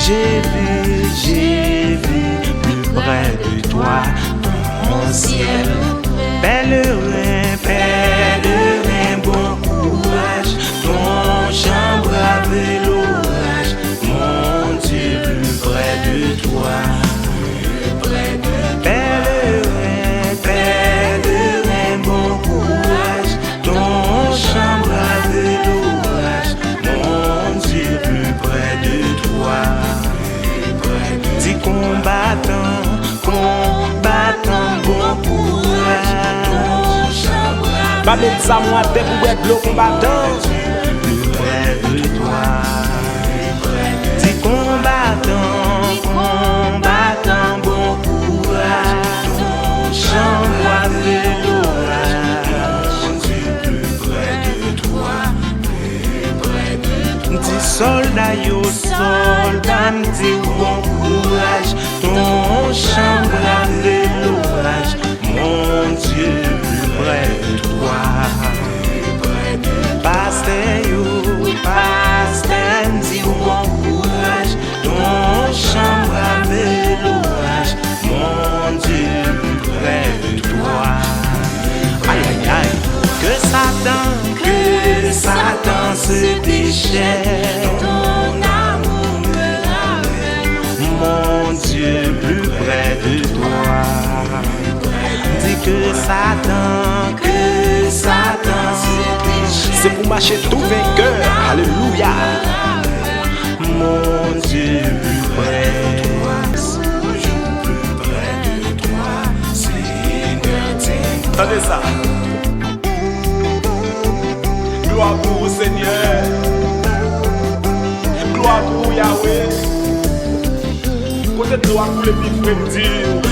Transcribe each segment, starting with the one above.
j'ai vu plus près de toi ton ciel. Pèlerin, pèlerin, bon courage, ton chant brave l'orage, mon Dieu, plus près de toi. Pèlerin, pèlerin, bon courage, ton chant brave l'orage, mon Dieu, plus près de toi. Dis combattant, combattant, bon courage, ton chant brave. Pas mettre ça moi tête pour être le combattant. Plus près de toi. Dis combattant, combattant, bon courage, ton chant brave l'orage, mon Dieu, plus près de toi, plus près de toi. Dis soldat yo, soldat, dis bon courage, ton chant brave l'orage, mon Dieu, plus près de toi. Pasteur yo, pasteur, dis bon courage, ton chant brave l'orage, mon Dieu, plus près de toi. Aïe aïe aïe, que Satan se déchaîne, ton amour me ramène, mon Dieu, plus près de toi. Dis que Satan se déchaîne. C'est pour marcher tout vainqueur. Alléluia. Mon Dieu, plus près de toi, toujours plus près de toi, Seigneur, t'aime. Attendez ça. Gloire pour vous, Seigneur. Gloire pour Yahweh. Côté de gloire pour les petits frères,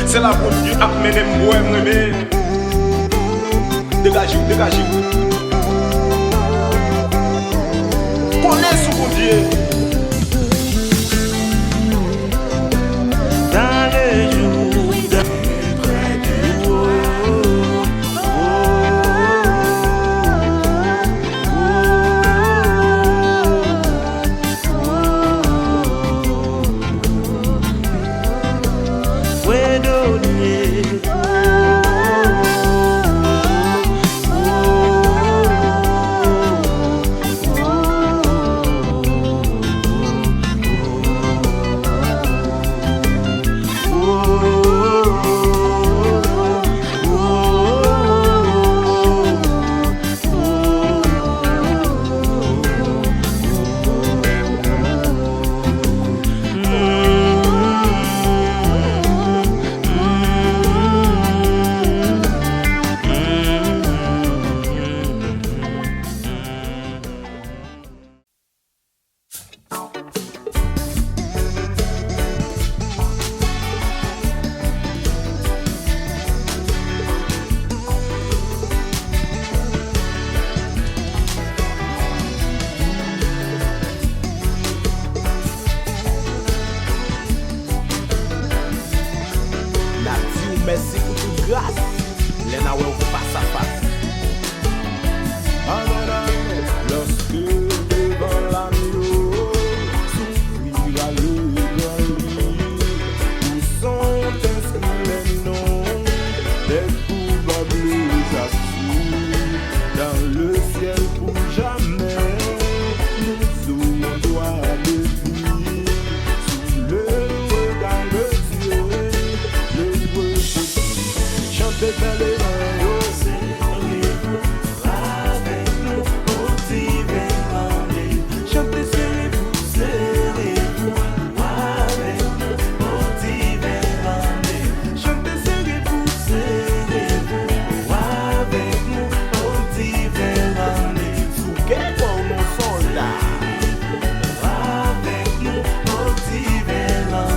c'est la pour Dieu a mené moi. Dégagez-vous, dégagez-vous. Connais sous mon Dieu. Dans le jour de près de toi, merci pour toute grâce. Les naoué face à face. Lorsque devant l'agneau s'ouvrira le grand livre, où sont inscrits les noms des coupables assis dans le ciel pour jamais. Nous aurons droit de vivre sous le regard de Dieu. Chantez dans les mains, serrez-vous avec nous, motivez-nous. Chantez, serrez-vous avec nous, motivez-nous. Chantez, serrez-vous avec nous, motivez-nous. Sous quel bon mon soldat, avec nous, motivez-nous.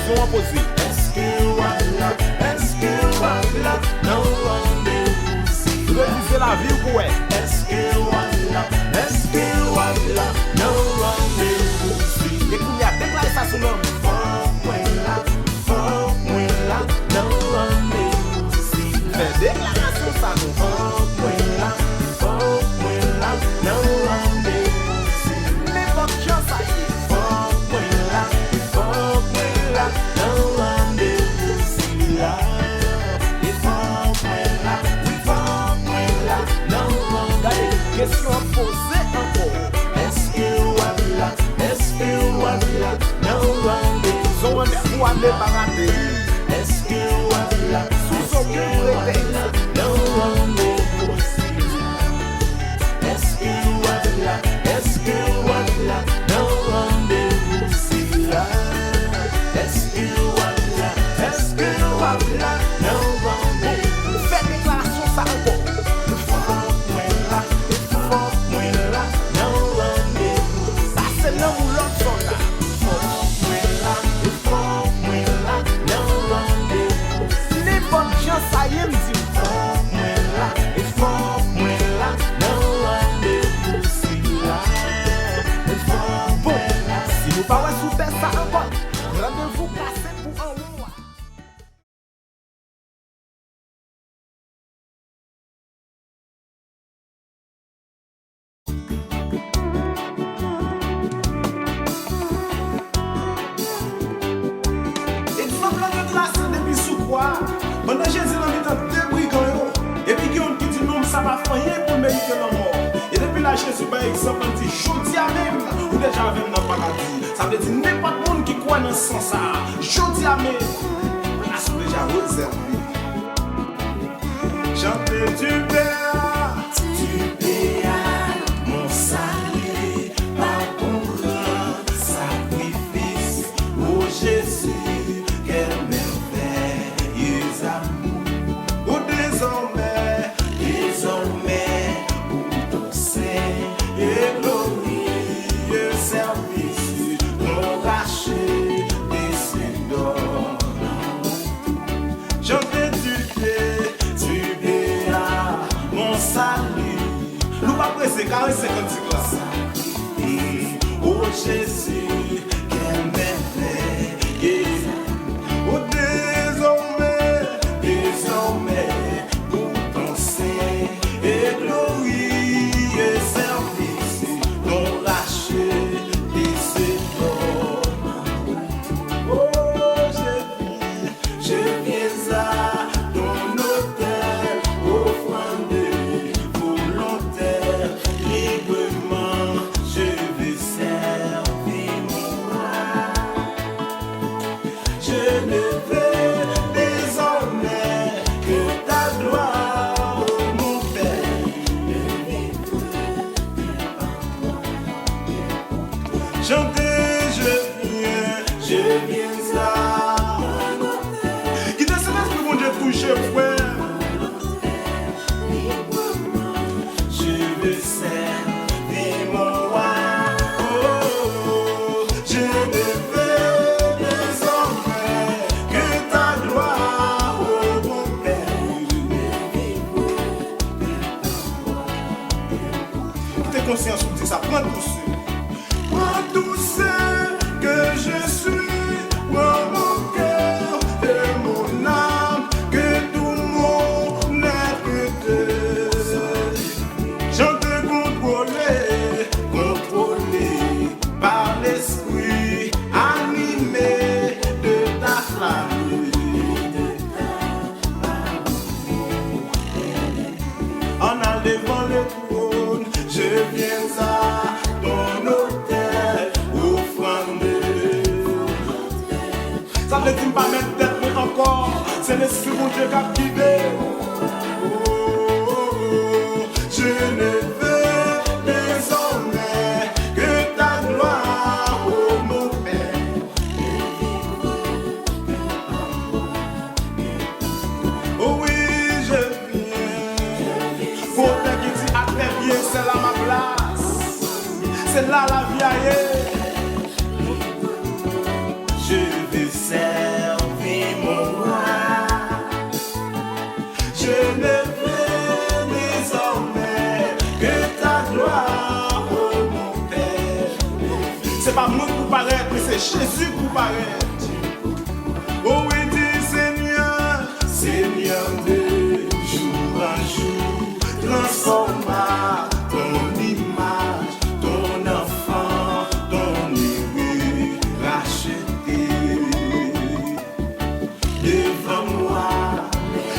déclaration posée. Est-ce que voilà, non rendez-vous si Vous réalisez la vie ou quoi? est-ce que voilà, non rendez-vous si Et qu'on y a déclaré ça sur l'homme. Fort moi là, non rendez-vous si Fait déclaration ça nous. Fort moi là, non rendez-vous si N'importe qui ça y est. Fort moi là, non rendez-vous si là Et fort moi là, non rendez-vous Question posée encore. Est-ce que voilà, non rendez-vous Son rendez-vous à ne pas rater. Est-ce que voilà, Sous aucun prétexte. non rendez-vous si Est-ce que voilà, non rendez-vous si là Est-ce que voilà, non rendez-vous Faites déclaration ça encore. Fort moi là, non rendez-vous Ça c'est l'homme ou l'autre soldat. Fort moi là, non rendez-vous N'importe qui ça y est me dit. Fort moi là, non rendez-vous si là Bon, si vous pas sous terre ça encore. Rendez-vous placé pour un roi. Exemple de classe depuis sous quoi? Pendant Jésus l'a mis dans deux brigands. Et puis qui ont dit non, ça va faire rien pour mériter la mort. Et depuis là, Jésus, par exemple, on dit jodi à même, ou déjà même dans le paradis. Ça veut dire n'importe monde qui croit dans ce sens. Jodi à même, là, c'est déjà réservé. Chantez du Père, mon salut, par ton grand sacrifice, ô Jésus, quel merveilleux amour. ou désormais, Pour ton saint et glorieux service, mon racheté descendant. chantez du pied. Tu béas mon salut. Nous pas pressé, car c'est cantique là. Ô Jésus, quel merveilleux Ou désormais pour ton saint et glorieux service, ton rachet descendant. Oh, je viens à ton autel, offrande volontaire, librement, je veux servir mon roi. Je ne veux désormais que ta gloire, ô mon Père. chantez, Je viens à qui te laisse pour mon Dieu toucher, frère. je veux servir mon roi. Oh, je ne veux désormais que ta gloire, ô mon Père. Qui te conscience ou dit ça, prends douceur. Moi tout seul que je suis, moi mon cœur et mon âme, que tout mon être J'en te contrôlé par l'esprit, animé de ta flamme. En allevant le trône, je viens à ton autel, offrande. Ça veut dire pas mettre tête, mais encore, c'est l'esprit mon Dieu captivé. Je ne veux désormais que ta gloire, ô mon Père. Oh oui, je viens. Pour te qui dit à tes pieds, c'est là ma place. C'est là la vie ailleurs. Je veux servir pas moi pour paraître, mais c'est Jésus pour paraître. Oh oui, dis Seigneur, Seigneur de jour en jour, transforma ton image, ton enfant, ton aimé, racheté devant moi.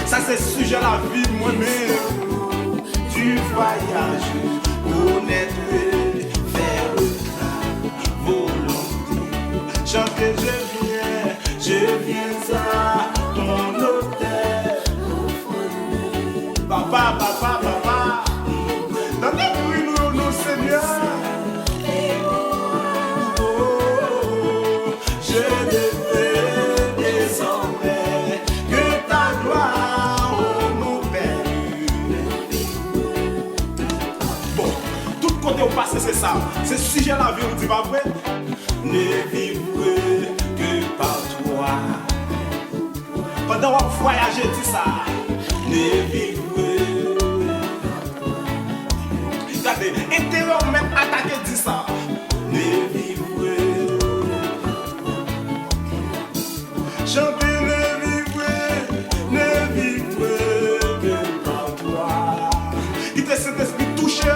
Ça c'est sujet à la vie de moi-même. Du voyage, honnête, vers ta volonté. Chanter, je viens à ton hôtel. Papa, papa, papa, donnez-nous nos Seigneur. Oh, je devais désormais que ta gloire nous perd. Bon, tout côté au passé c'est ça. C'est sujet à la vie, on dit pas vrai. Ne vivre que par toi. Pendant qu'on voyage, dis ça. Ne vivre. Regardez, intérieur même attaqué, dis ça. Ne vivre. Chanter, ne vivre que par toi. Il te cet esprit touché.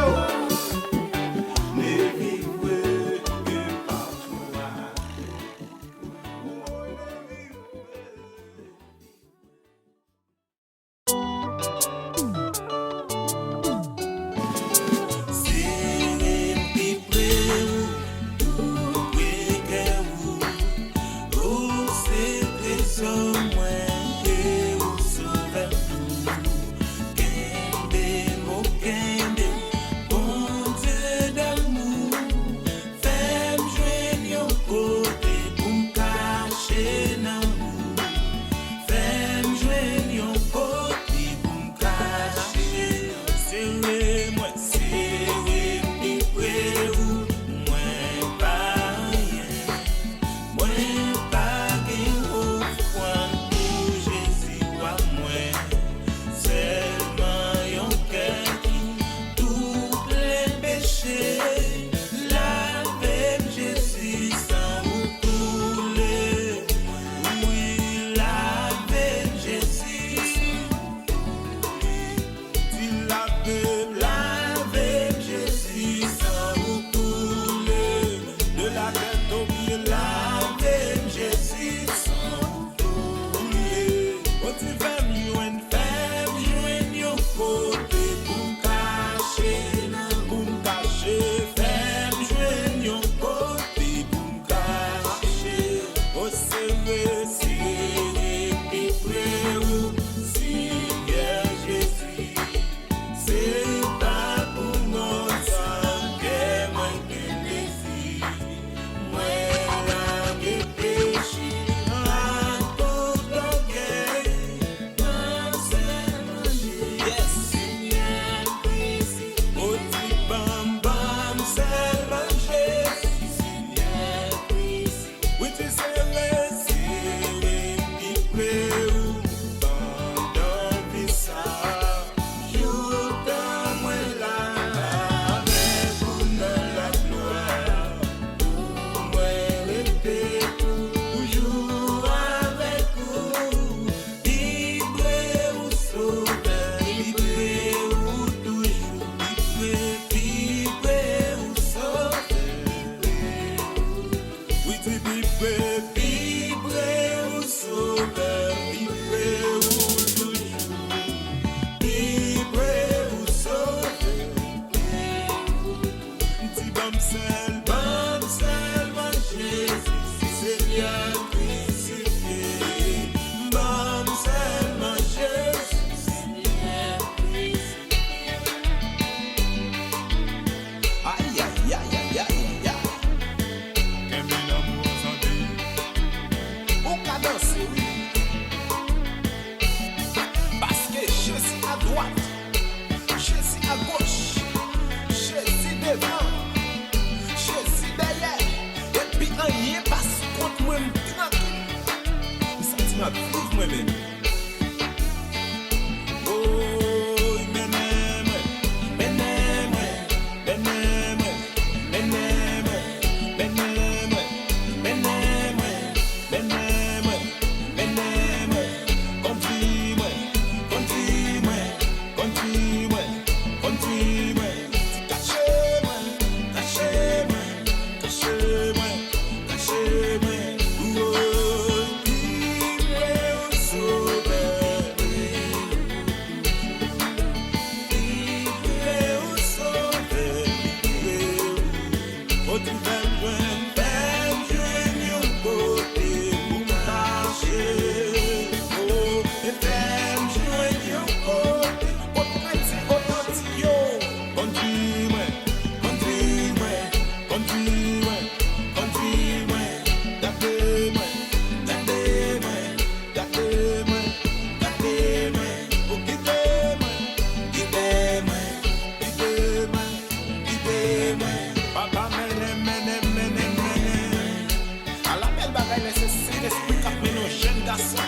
garçon.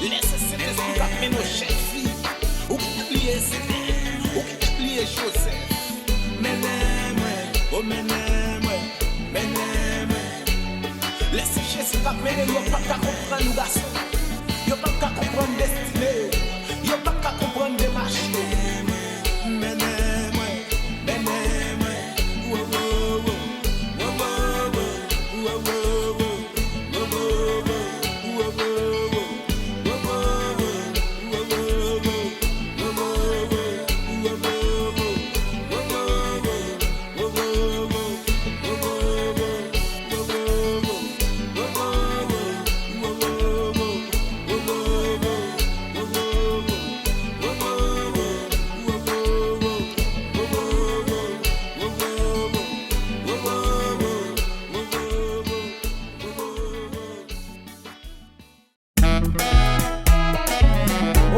Laissez cet esprit qui nos chefs filles. Ou qui oublier Céline, ou qui oublier Joseph. Oh laissez Jésus qui mène nous pas qu'à comprendre nous garçons. Yo pas qu'à comprendre destinée. Yo pas qu'à comprendre démarche.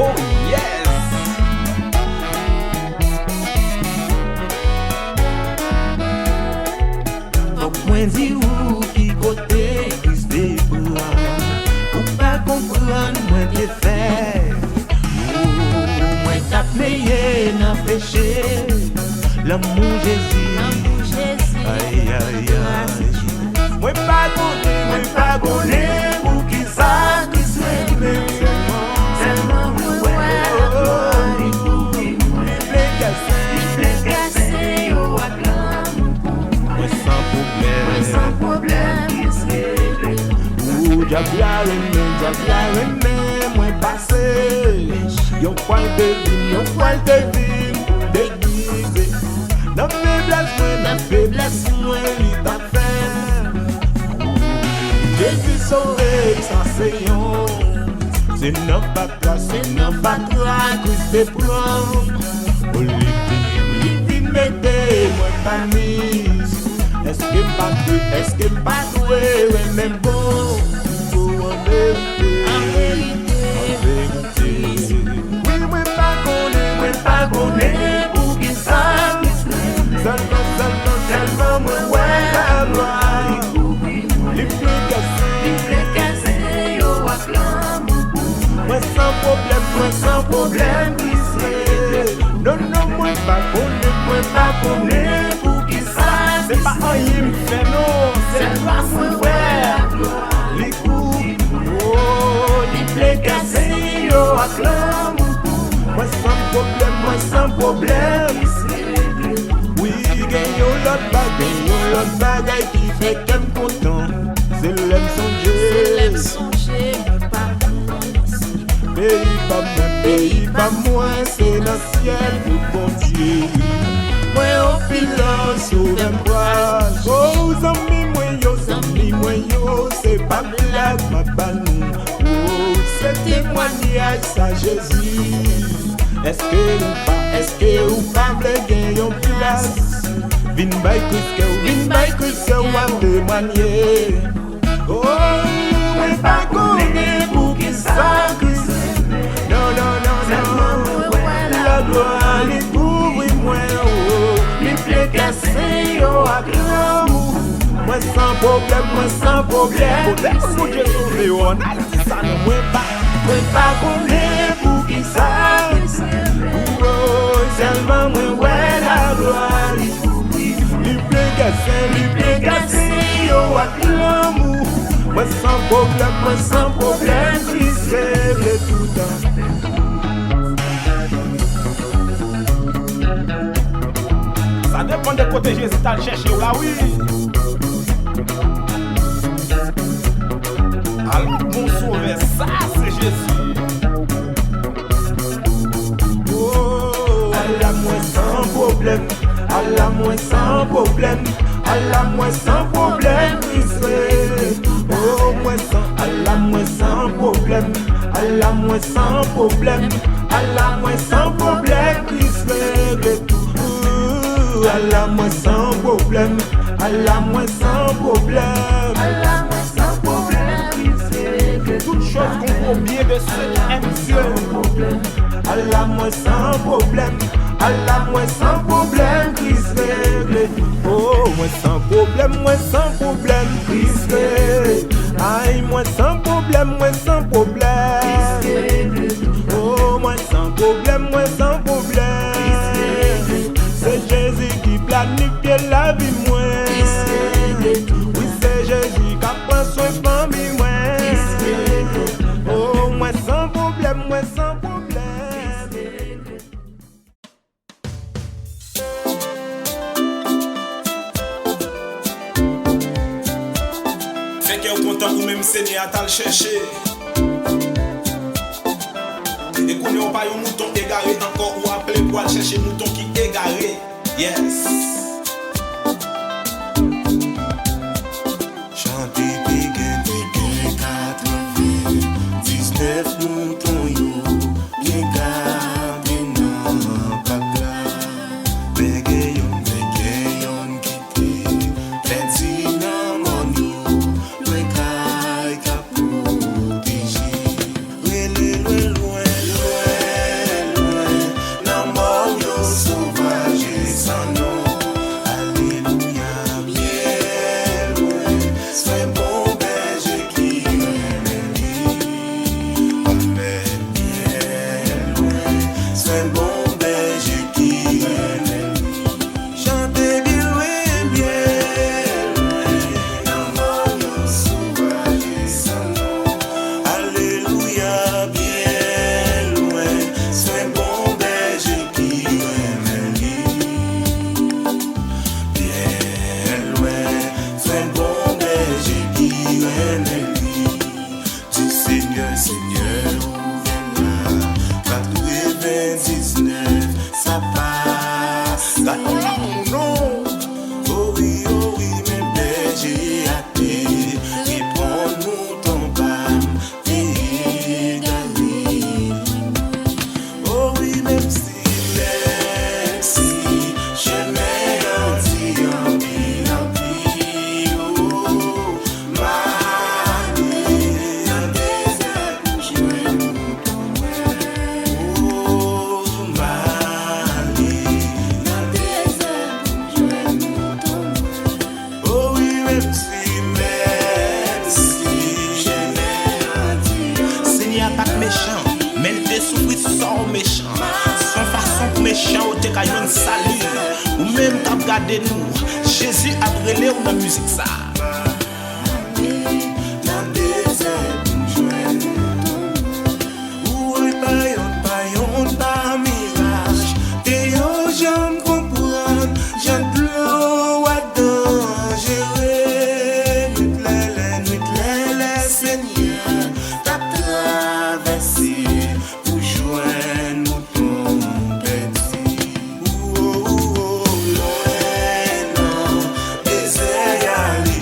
Oh yes! Mwen di ou ki kote kris de blan, ou pa kompran mwen te fè. Mwen tap meye nan peche, l'amour Jésus. Aïe aïe aïe. Mwen pa gone ou ki sa ki se mè. Diabla remè, mwen pase. Yon kwal de vin, degize. Nan feblesse mwen li ta fè. Jésus sauve sa seyon. Se nan patra, kris te pran. O li fin mette mwen panis. Eske mpa dwe remè bon. En vérité. Oui, mwen pa gone pou ki sa ki se mè. Seulement mwen wè la gloire. Li ple kase yo ak l'amour. Mwen sans problème ki se. Non, mwen pa gone pou ki sa. Se pa an yim fè non, se pa mwen wè la gloire. Ak l'amour, mwen sans problème. Oui, gen yon lot bagay ki fè kem kontan. Se lèm sonje, Pays pa mwen, se nan ciel pou bon Dieu. Mwen an filan souvem kwa. Oh, zami mwen yo, se pa blag ma banou. Se témoignage sa Jésus. Eske ou pa vle gen yon plas. Vin bay kris ke ou an témoigner. Oh, mwen pa gone pou ki sa kris. Non, la gloire li kouvri mwen. Li ple kase yo ak l'amour. Mwen sans problème. Mwen Dieu sauve yo an alti sa nan Mwen pa gone pou ki sa. Seulement mwen wè la gloire. Li ple kase yo ak l'amour. Mwen sans problème, Christ règle tout temps. Ça dépend de côté Jésus t'a le cherché là, oui. Alors, mon sauveur, ça c'est Jésus. Oh, à la moins sans problème, à la moins sans problème, à la moins sans problème, Christ règle. Oh, moins sans, à la moins sans problème, à la moins sans problème, à la moins sans problème, Christ règle tout. À la moins sans problème, à la moins sans problème, à la moins sans problème, Christ règle toutes choses qu'on vaut bien de ceux qui aiment Dieu. À la moins sans problème, à la moins sans problème, Christ règle. Oh, moins sans problème, Christ règle. Aïe, moi sans problème, moi sans problème. Oh, moi sans problème, moi sans problème. C'est Jésus qui planifie la vie, moi. Oui, c'est Jésus qui prend soin de famille, moi. Oh, moi sans problème, moi sans problème. Fait que vous content pour même Seigneur à le chercher. Et qu'on n'a pas un mouton égaré encore ou appelé pour aller chercher mouton qui égaré. Yes. Chanter piquet, 19 moutons yo, bien gardé dans papa. Bégayon quitté, perdu dans mon yo, loin caille capot déjé. Loin, dans mon yo sauvage sans nom. Alléluia, bien loin, sois bon berger qui m'aime. Amen, bien loin, sois bon berger qui m'aime. Chantez bien loin, dans mon yo sauvage sans nom. Alléluia, bien loin, sois bon berger qui m'aime. Bien loin, sois bon berger qui m'aime. Du Seigneur, Seigneur, où viens là, 99, ça passe. Oh non, oh oui, mais berger à terre, réponds-nous ton bam, t'es gagné. Oh oui, même si, chemin en pile, oh, Marie, dans désert pour jouer mouton, oh, Marie, dans désert pour jouer mouton. Oh oui, même si, Seigneur pas méchant, mais il fait souffrir sans méchant. Son façon pour méchant ou te caillon salut. Ou même t'as regardé nous. Jésus a brûlé ou dans la musique ça. dans désert pour jouer mouton. Oui, pas mirage. T'es yo, j'en comprends, j'en pleure à dangereux. Nuit lèle, Seigneur, t'as traversé pour joindre mouton petit. Oh, loin, non, désert, y'a les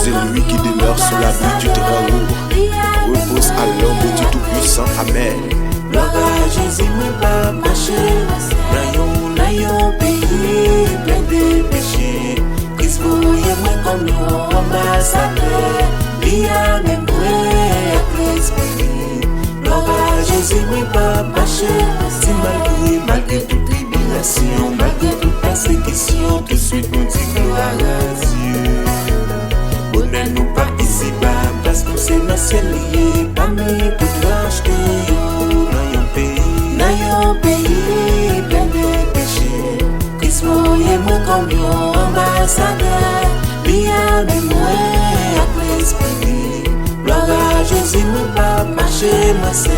Celui qui demeure sous l'abri du Très-Haut repose à l'ombre du Tout-Puissant. Amen. Gloire à Jésus, moi pas marcher dans yon pays plein de péchés. Christ voyez moi comme yon ambassadeur. Lia même moi avec l'esprit. Gloire à Jésus, moi pas marcher. Si malgré toute tribulation, malgré toute persécution, tout de suite nous dit gloire à Dieu. Bonheur nous pas ici-bas, parce que c'est dans le ciel lié. Parmi toutes l'âge que dans yon pays plein de péchés. Christ voyez moi comme yon ambassadeur. Lia même moi avec l'esprit. Gloire à Jésus, moi pas marcher moi seul.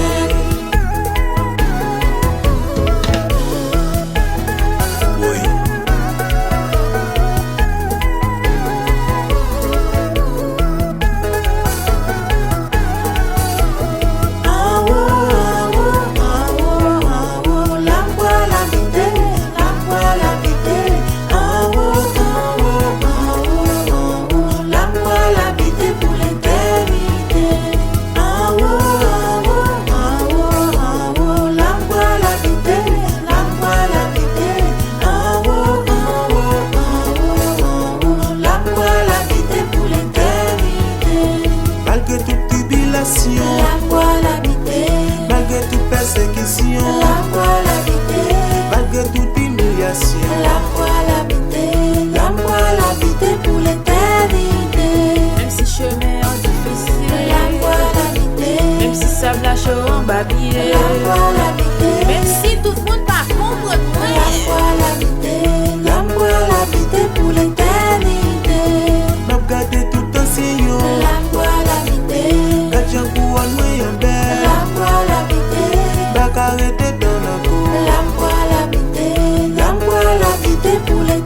babier. Même si tout le monde pas comprendre moi. L'âme pour l'habiter pour l'éternité. M'a gardé tout un signal. Quand j'en cours en moi en belle. Pas arrêter dans la cour. L'âme pour l'habiter pour l'éternité.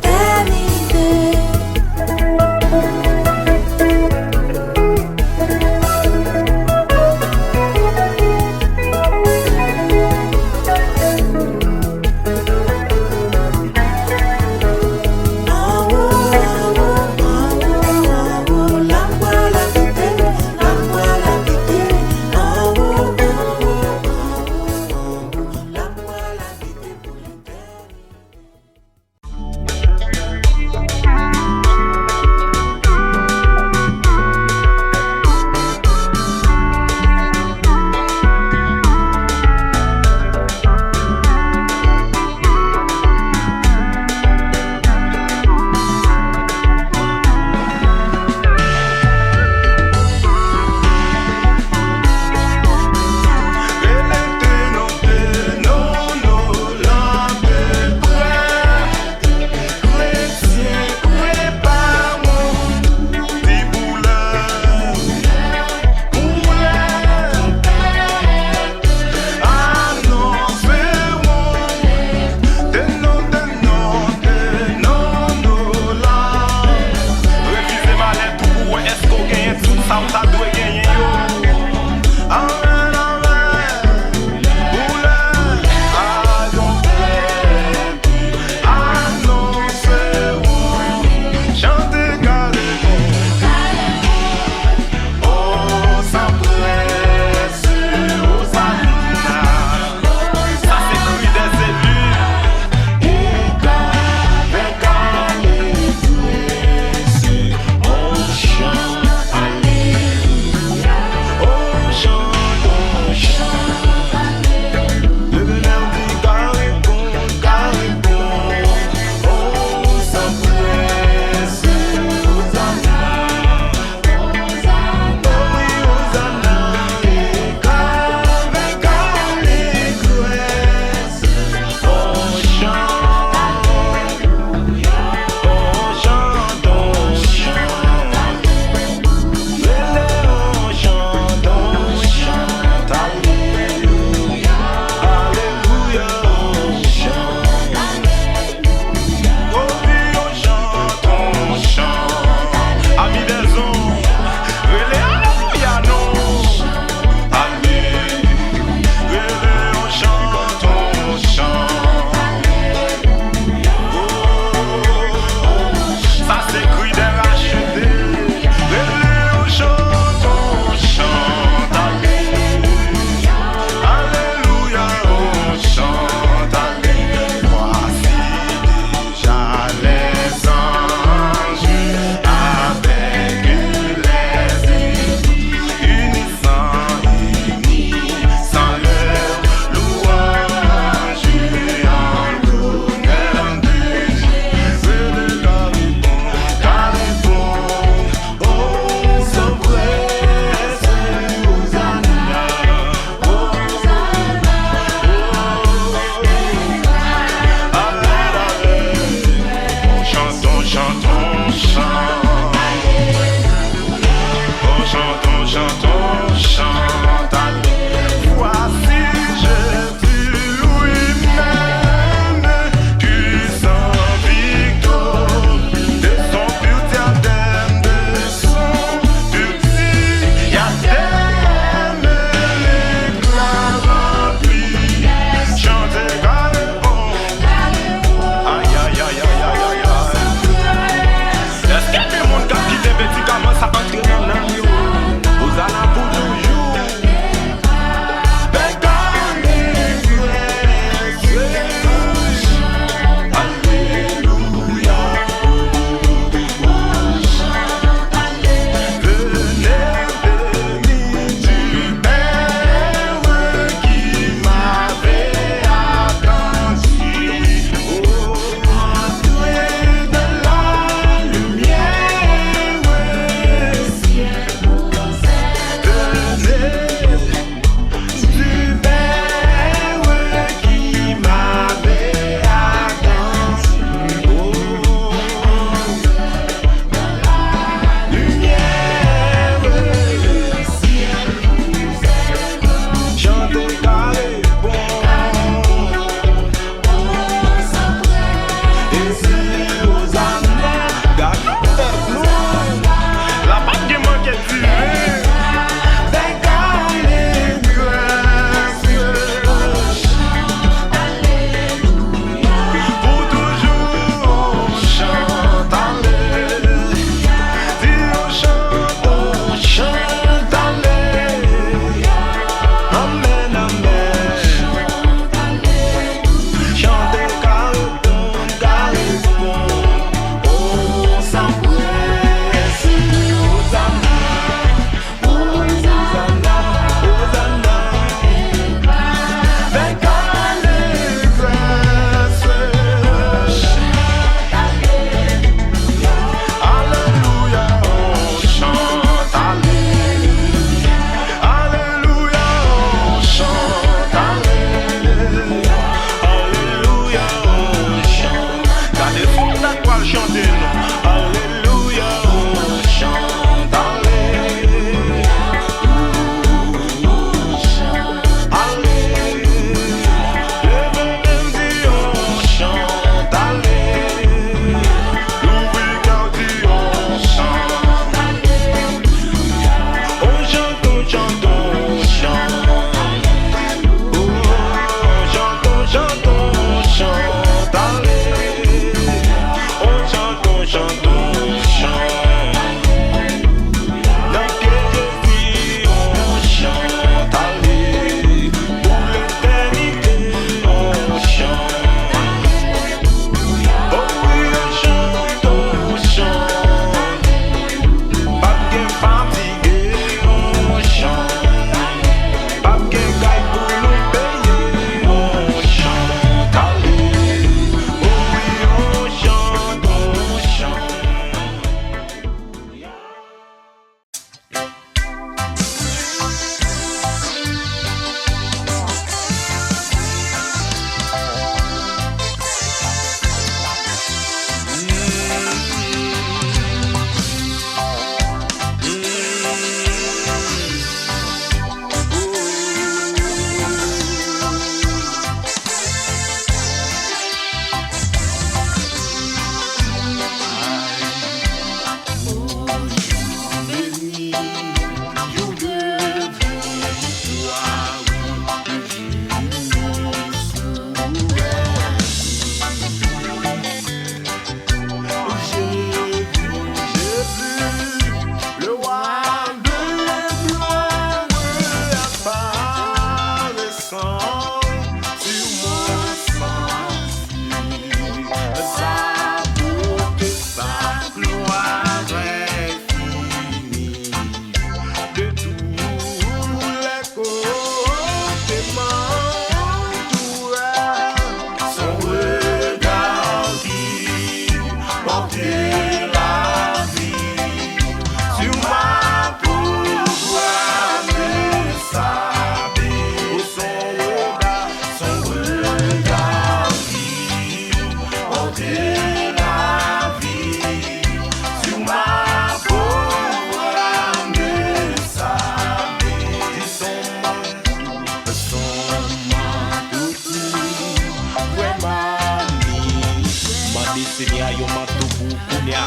c'est bien yo manteau pour Kounia.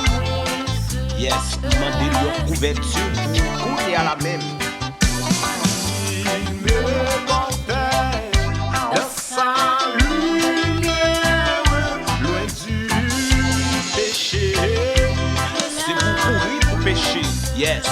Yes, mandez yo couverture pour Kounia la même. Il me portait dans sa lumière, loin du péché. C'est pour courir pour pécher. Yes.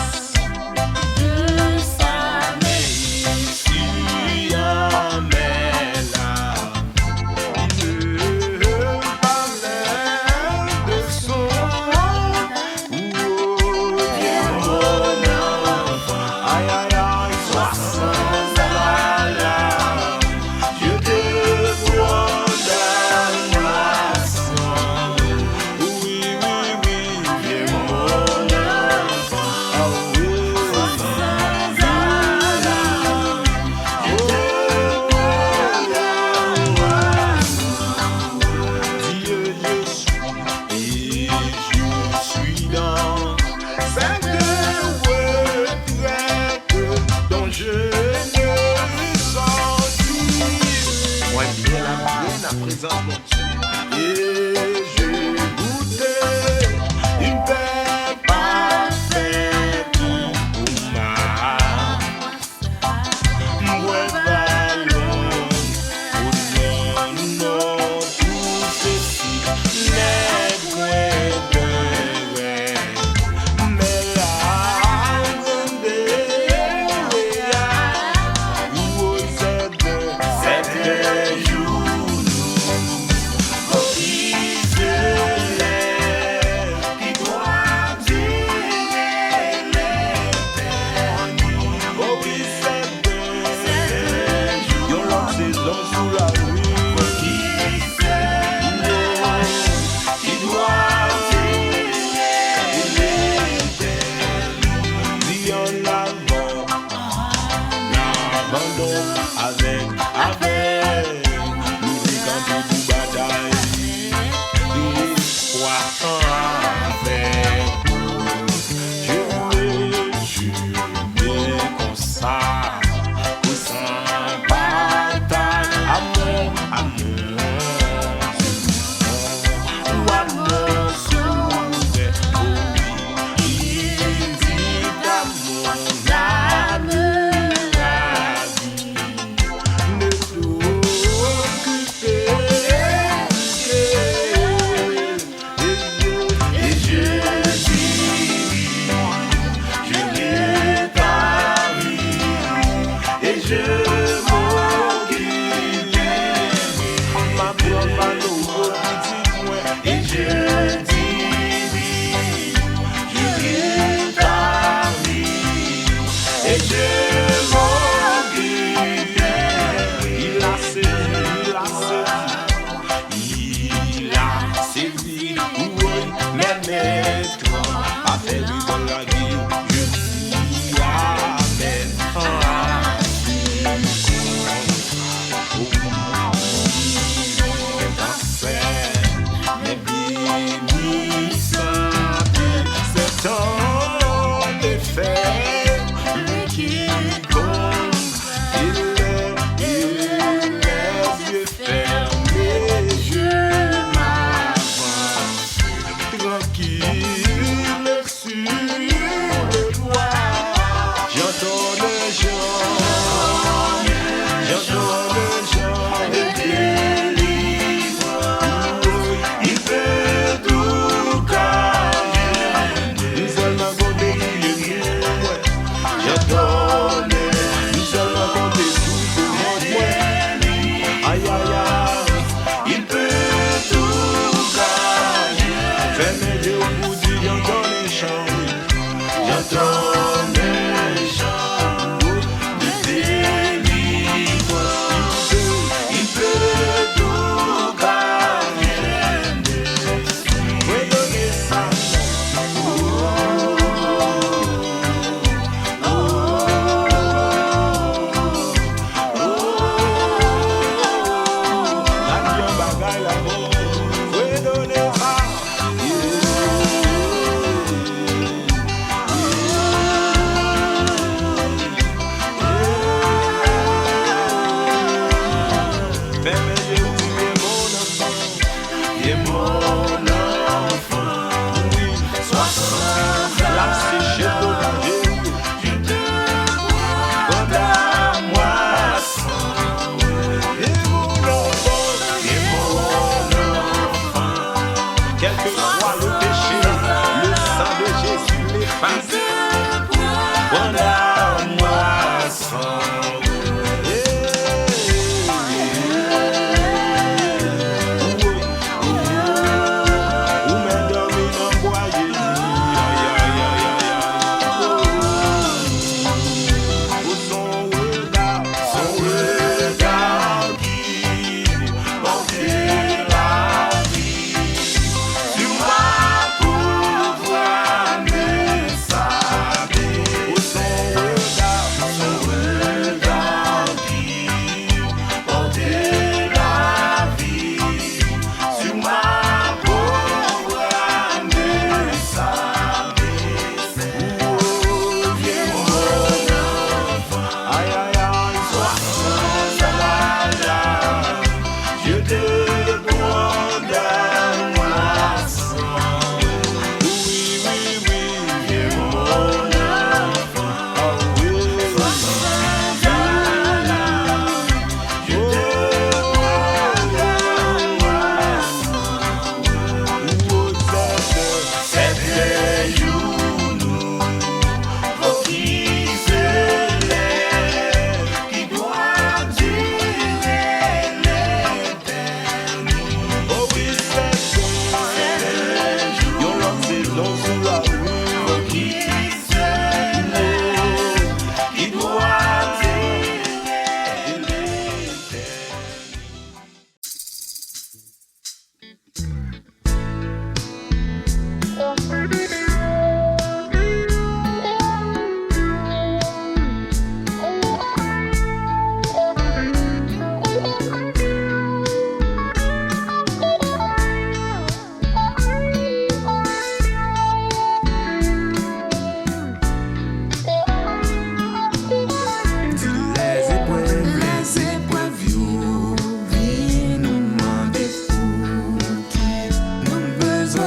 Et j'ai goûté une paix parfaite pour ma ballon. Au nom tout ceci n'est point de vrai, mais la grande où c'est de jour.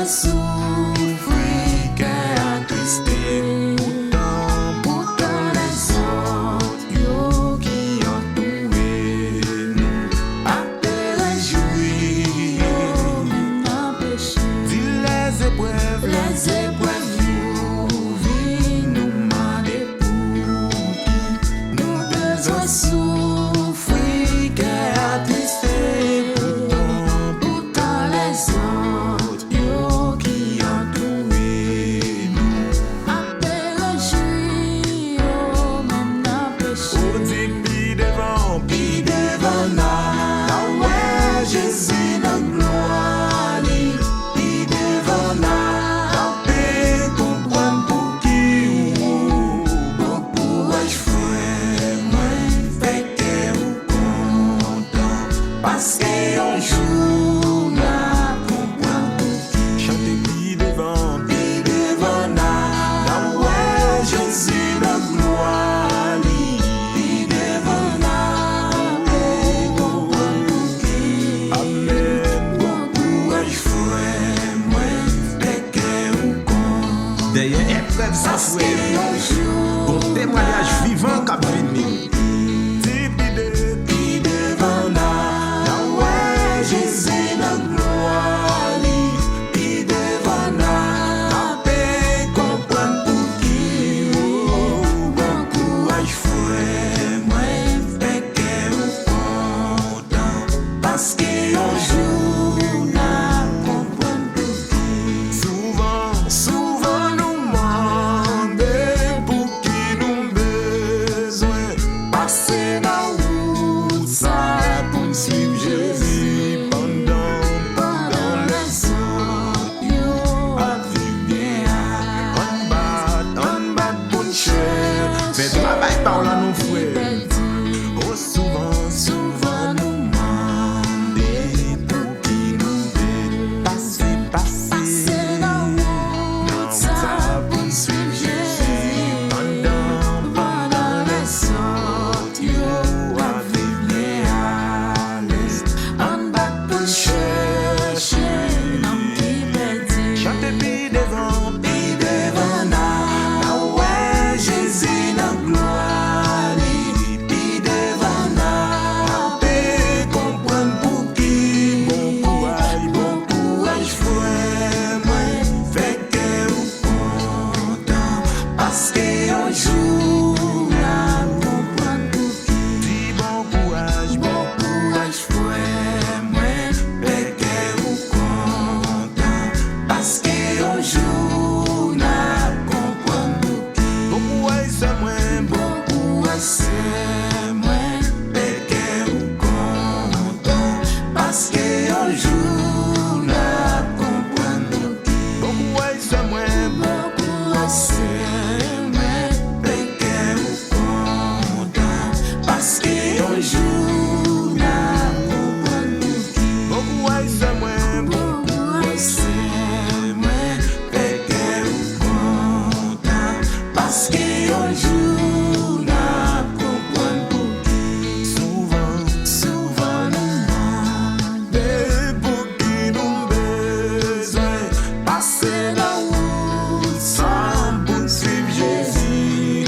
dois souffrir, cœur attristé. Pourtant les autres, yo qui ont trouvé nous, à te réjouir. Dis les épreuves, nous vivons, nous demandons pour qui nous besoin souffrir, cœur attristé. Pourtant les autres, yo qui ont trouvé nous, à te réjouir, même n'a péché. On dit pi devant là, ouais, Jésus dans gloire, pi devant là, paix comprendre pour qui ou bon courage frère, moi fait que ou content, parce que un jour là comprendre pour qui. Chantez pi devant là, ouais, Jésus dans gloire, pi devant là, paix comprendre pour qui. Amen, bon courage frère, moi fait que ou content. Derrière épreuve sans souhait, bon témoignage vivant qu'a venu. Pi devant là, ouais, Jésus dans gloire, pi devant là, paix comprendre pour qui, bon courage frère, moi fait que ou content, parce que un jour là comprendre pour qui. Souvent nous demandons pour qui nous besoin, passer dans route ça pour nous suivre Jésus pendant les autres, yo à vivre bien, on bat pour nous cher, Fais travail par là, nos frères. oh souvent nous demandons pour qui nous besoin, passer dans dans ça pour nous suivre Jésus pendant les autres, yo à vivre bien à l'aise, on bat pour chercher, non qui perdit. chantez pi devant là, ouais, Jésus dans gloire, pi devant là, paix comprendre pour qui, bon courage frère, moi fait que ou content, parce que un jour là comprendre pour qui. Dis bon courage frère, moi fait que ou content, parce que un jour là comprendre pour qui. Bon courage c'est moi, fait que ou content, parce que un jour là comprendre pour qui. Bon courage c'est moi, fait que ou content, parce que un jour là comprendre pour qui. Bon courage c'est moi, fait que ou content, parce que un jour là comprendre pour qui. Souvent nous demandons pour qui nous besoin, passer la route sans pour suivre Jésus.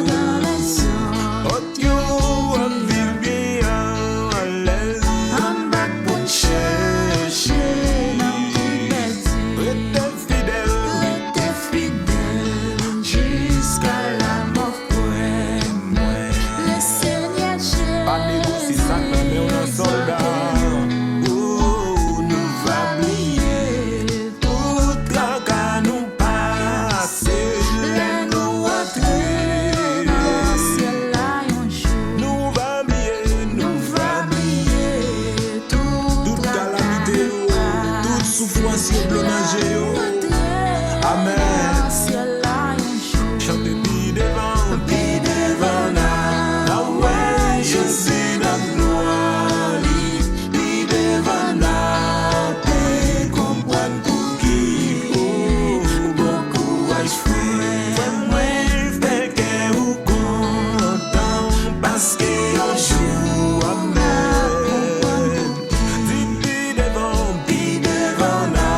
Dans les autres, Oh Dieu, on vit bien à l'aise, on bat pour chercher, non qui perdit. restez fidèle jusqu'à la mort frère, moi. Le Seigneur Pas négocier ça, mais on est soldat. Oh, nous va briller, tout la nous passer, les nous entrer. dans le ciel là un jour, Nous va briller, toute calamité, toute souffrance, bleu nager. Amen. dans le ciel là un jour. Chantez pi devant là, ouais, Jésus dans gloire, pi devant là, paix comprendre pour qui, bon courage frère, moi fait que ou content, parce que un jour, amen. Dis pi devant là,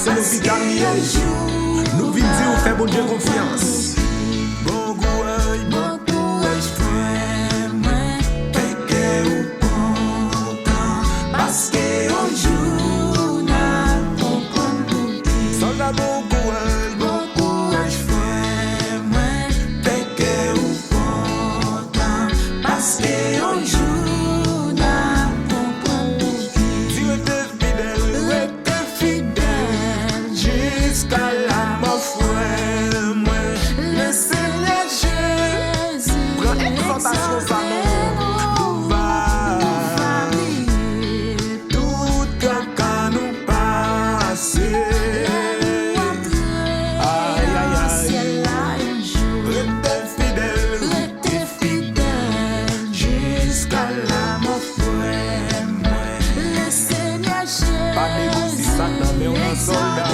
c'est l'hôpital Liège. Nous venons dire faire bon Dieu confiance. Bon courage, frère, péché ou content, parce que un jour n'a comprendre pour qui. Soldat bon courage, frère, péché ou content, parce que un jour n'a comprendre pour qui. Dieu était fidèle jusqu'à la mort, frère, le Seigneur Jésus. Prends exhortation sa nous va tout quand nous passer. Aïe aïe aïe, restez fidèle jusqu'à la mort, frère, le Seigneur Jésus. Pas négocier ça dans mais on est soldat.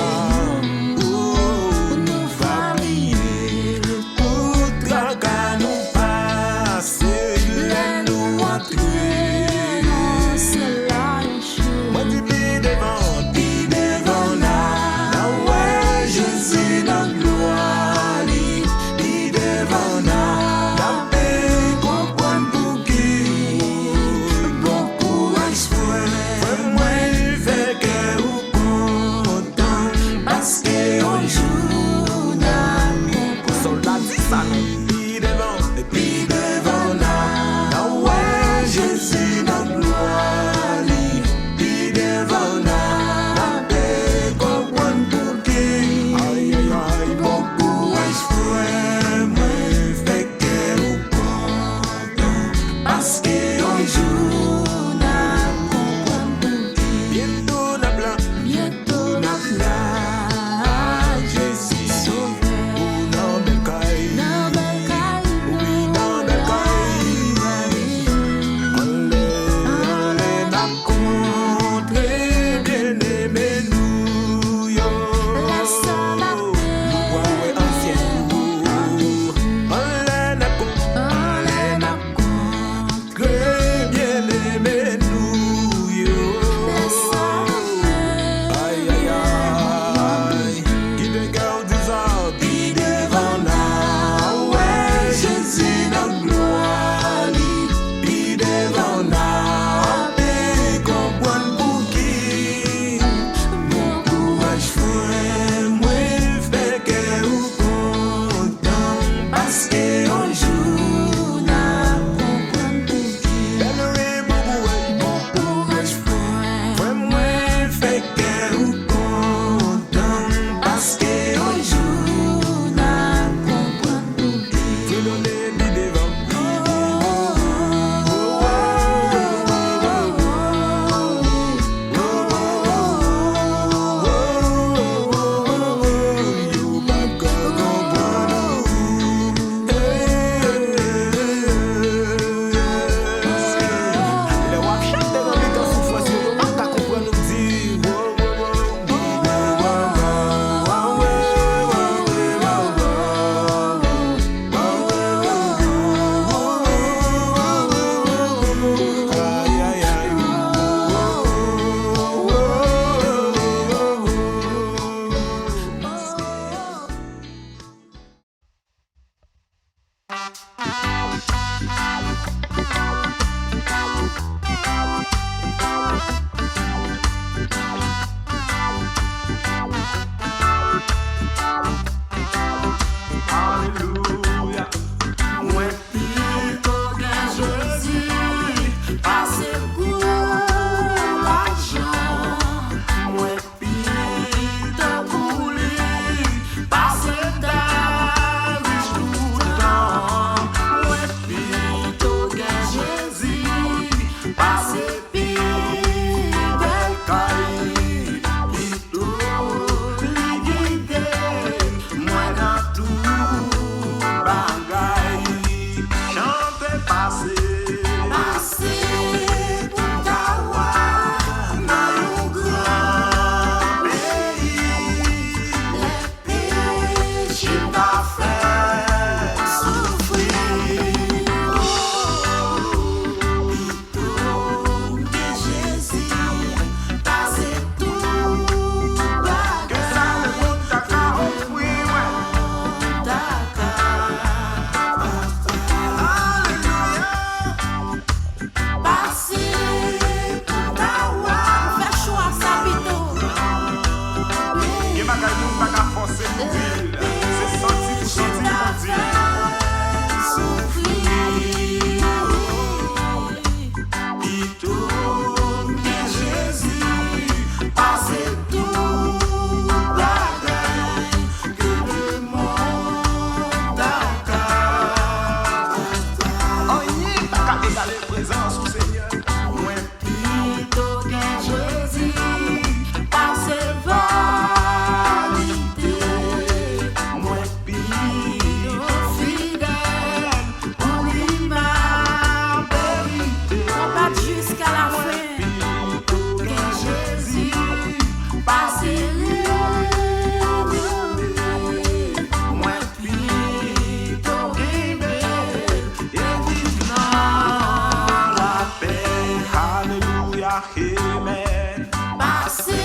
ka remet. Passé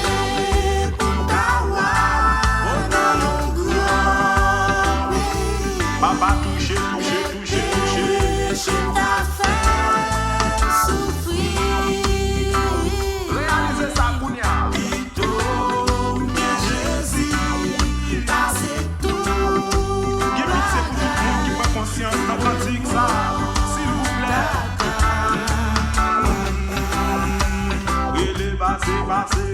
pour kawa, on a un grand pays. Papa touché, touché, touché, touché. Je t'a fait souffrir. Réalisez ça, Kounia. Plutôt bien Jésus, t'as c'est tout. Qui c'est pour tout le monde qui prend conscience dans la pratique ça, s'il vous plaît. Oui, les passé, passé.